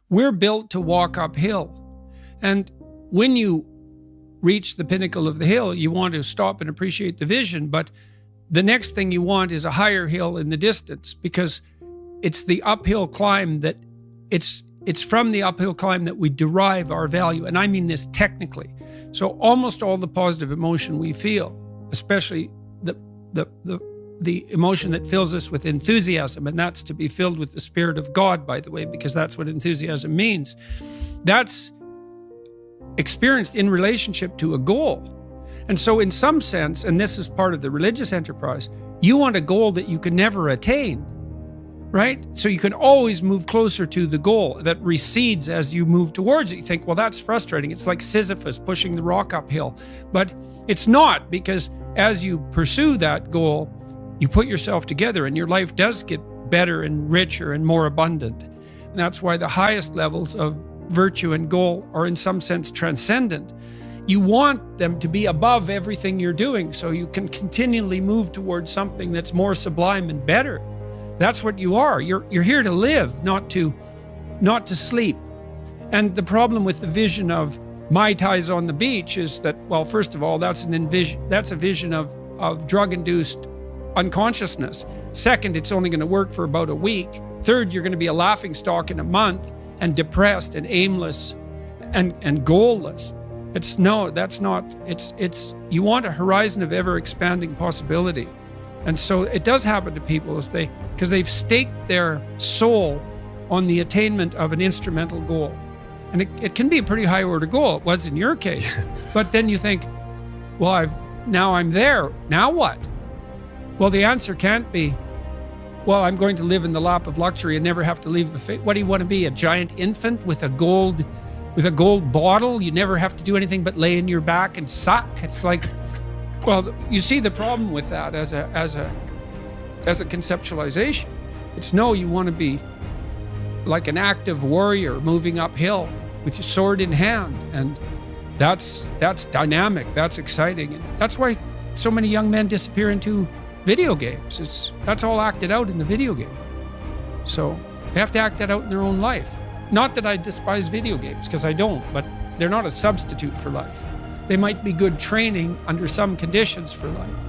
We're built to walk uphill. And when you reach the pinnacle of the hill, you want to stop and appreciate the vision. But the next thing you want is a higher hill in the distance, because it's the uphill climb that it's from the uphill climb that we derive our value. And I mean this technically. So almost all the positive emotion we feel, especially the emotion that fills us with enthusiasm, and that's to be filled with the Spirit of God, by the way, because that's what enthusiasm means. That's experienced in relationship to a goal. And so in some sense, and this is part of the religious enterprise, you want a goal that you can never attain, right? So you can always move closer to the goal that recedes as you move towards it. You think, well, that's frustrating. It's like Sisyphus pushing the rock uphill. But it's not, because as you pursue that goal, you put yourself together and your life does get better and richer and more abundant. And that's why the highest levels of virtue and goal are in some sense transcendent. You want them to be above everything you're doing so you can continually move towards something that's more sublime and better. That's what you are. You're here to live, not to sleep. And the problem with the vision of Mai Tais on the beach is that, well, first of all, that's a vision of drug-induced unconsciousness. Second, it's only going to work for about a week. Third, you're going to be a laughingstock in a month and depressed and aimless and goalless. You want a horizon of ever-expanding possibility. And so it does happen to people because they've staked their soul on the attainment of an instrumental goal. And it can be a pretty high order goal. It was in your case. But then you think, well, now I'm there. Now what? Well, the answer can't be, well, I'm going to live in the lap of luxury and never have to leave the faith. What do you want to be, a giant infant with a gold bottle? You never have to do anything but lay in your back and suck. It's like, well, you see the problem with that as a conceptualization. It's no, you want to be like an active warrior moving uphill with your sword in hand, and that's dynamic, that's exciting, and that's why so many young men disappear into video games. That's all acted out in the video game. So they have to act that out in their own life. Not that I despise video games, because I don't, but they're not a substitute for life. They might be good training under some conditions for life.